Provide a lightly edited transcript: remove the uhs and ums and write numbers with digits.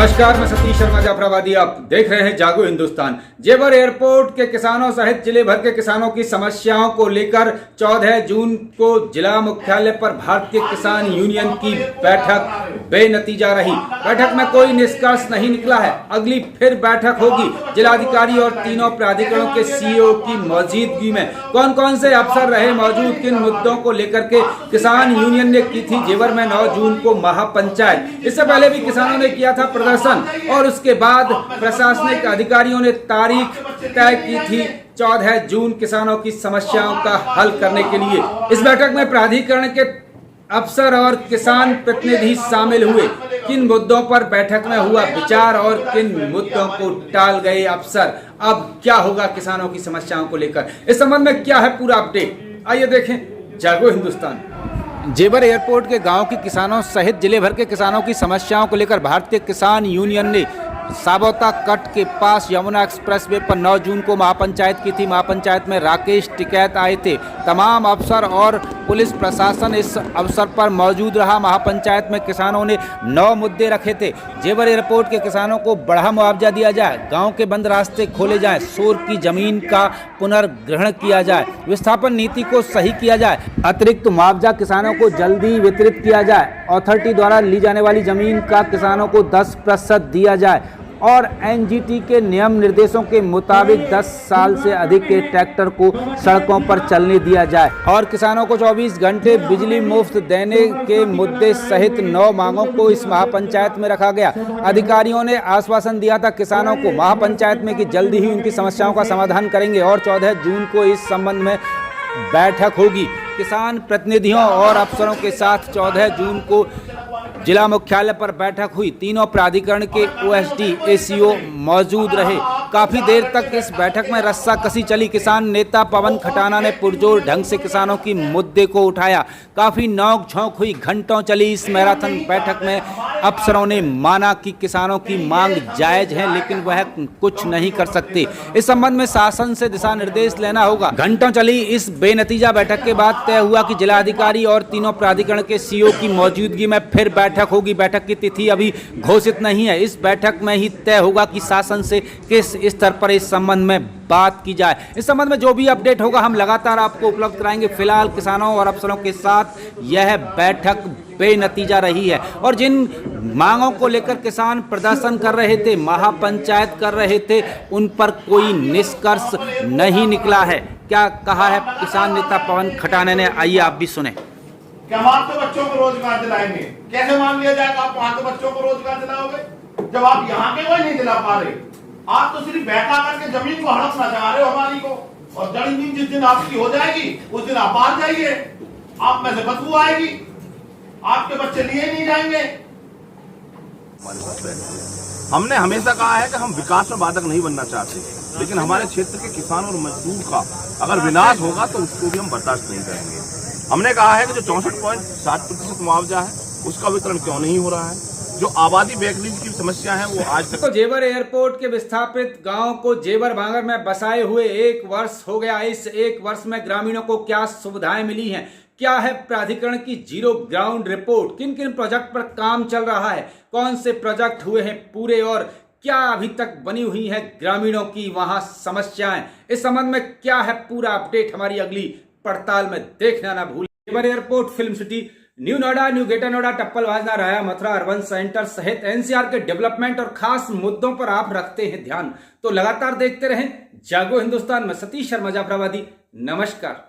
नमस्कार, मैं सतीश शर्मा जाफराबादी। आप देख रहे हैं जागो हिंदुस्तान। जेवर एयरपोर्ट के किसानों सहित जिले भर के किसानों की समस्याओं को लेकर 14 जून को जिला मुख्यालय पर भारतीय किसान यूनियन की बैठक बेनतीजा रही। बैठक में कोई निष्कर्ष नहीं निकला है। अगली फिर बैठक होगी। जिलाधिकारी और तीनों प्राधिकरणों के सीईओ की मौजूदगी में कौन कौन से अफसर रहे मौजूद, किन मुद्दों को लेकर के किसान यूनियन ने की थी जेवर में 9 जून को महापंचायत। इससे पहले भी किसानों ने किया था प्रदर्शन और उसके बाद प्रशासनिक अधिकारियों ने तारीख तय की थी 14 जून किसानों की समस्याओं का हल करने के लिए। इस बैठक में प्राधिकरण के अफसर और किसान प्रतिनिधि शामिल हुए। किन मुद्दों पर बैठक में हुआ विचार और किन मुद्दों को टाल गए अफसर, अब क्या होगा किसानों की समस्याओं को लेकर, इस संबंध में क्या है पूरा अपडेट, आइए देखें जागो हिंदुस्तान। जेवर एयरपोर्ट के गांव के किसानों सहित जिले भर के किसानों की समस्याओं को लेकर भारतीय किसान यूनियन ने साबोता कट के पास यमुना एक्सप्रेसवे पर 9 जून को महापंचायत की थी। महापंचायत में राकेश टिकैत आए थे। तमाम अफसर और पुलिस प्रशासन इस अवसर पर मौजूद रहा। महापंचायत में किसानों ने 9 मुद्दे रखे थे। जेवर एयरपोर्ट के किसानों को बढ़ा मुआवजा दिया जाए, गांव के बंद रास्ते खोले जाएं, शोर की जमीन का पुनर्ग्रहण किया जाए, विस्थापन नीति को सही किया जाए, अतिरिक्त मुआवजा किसानों को जल्दी वितरित किया जाए, अथॉरिटी द्वारा ली जाने वाली जमीन का किसानों को 10% दिया जाए और एनजीटी के नियम निर्देशों के मुताबिक 10 साल से अधिक के ट्रैक्टर को सड़कों पर चलने दिया जाए और किसानों को 24 घंटे बिजली मुफ्त देने के मुद्दे सहित 9 मांगों को इस महापंचायत में रखा गया। अधिकारियों ने आश्वासन दिया था किसानों को महापंचायत में कि जल्दी ही उनकी समस्याओं का समाधान करेंगे और 14 जून को इस संबंध में बैठक होगी। किसान प्रतिनिधियों और अफसरों के साथ 14 जून को जिला मुख्यालय पर बैठक हुई। तीनों प्राधिकरण के ओएसडी एसीओ मौजूद रहे। काफी देर तक इस बैठक में रस्साकसी चली। किसान नेता पवन खटाना ने पुरजोर ढंग से किसानों की मुद्दे को उठाया। काफी नोक झोंक हुई, घंटों चली इस मैराथन बैठक में। अफसरों ने माना कि किसानों की मांग जायज है लेकिन वह कुछ नहीं कर सकते। इस संबंध में शासन से दिशा निर्देश लेना होगा। घंटों चली इस बेनतीजा बैठक के बाद तय हुआ कि जिलाधिकारी और तीनों प्राधिकरण के सीईओ की मौजूदगी में फिर बैठक होगी। बैठक की तिथि अभी घोषित नहीं है। इस बैठक में ही तय होगा कि शासन से किस स्तर पर इस संबंध में बात की जाए। इस संबंध में जो भी अपडेट होगा हम लगातार आपको उपलब्ध कराएंगे। फिलहाल किसानों और अफसरों के साथ यह बैठक बेनतीजा रही है और जिन मांगों को लेकर किसान प्रदर्शन कर रहे थे, महापंचायत कर रहे थे, उन पर कोई निष्कर्ष नहीं निकला है। क्या कहा है किसान नेता पवन खटाना ने, आइए आप भी सुने। क्या हम आपके बच्चों को रोजगार दिलाएंगे? कैसे मान लिया जाएगा आप वहां के बच्चों को रोजगार दिलाओगे जब आप यहाँ के वही नहीं दिला पा रहे? आप तो सिर्फ बहका करके जमीन को हड़पना चाह रहे हो हमारी को, और जमीन जिस दिन आपकी हो जाएगी उस दिन आप बाहर जाइए, आप में से बदबू आएगी, आपके बच्चे लिए नहीं जाएंगे। हमने हमेशा कहा है कि हम विकास में बाधक नहीं बनना चाहते, लेकिन हमारे क्षेत्र के किसान और मजदूर का अगर विनाश होगा तो उसको भी हम बर्दाश्त नहीं करेंगे। हमने कहा है कि जो 64.7% मुआवजा है उसका वितरण क्यों नहीं हो रहा है। जो आबादी बैकलिंग की समस्या है वो आज तक। तो जेवर एयरपोर्ट के विस्थापित गांव को जेवर भांगर में बसाए हुए 1 वर्ष हो गया। इस 1 वर्ष में ग्रामीणों को क्या सुविधाएं मिली हैं, क्या है प्राधिकरण की जीरो ग्राउंड रिपोर्ट, किन किन प्रोजेक्ट पर काम चल रहा है, कौन से प्रोजेक्ट हुए हैं पूरे और क्या अभी तक बनी हुई है ग्रामीणों की वहां समस्याएं, इस संबंध में क्या है पूरा अपडेट हमारी अगली पड़ताल में देखना ना भूलें। Jewar airport, film city, new Noida, new greater Noida, Tappal Bajna, Raya, Mathura urban centre सहित एनसीआर के डेवलपमेंट और खास मुद्दों पर आप रखते हैं ध्यान, तो लगातार देखते रहें जागो हिंदुस्तान में। सतीश शर्मा जाफराबादी, नमस्कार।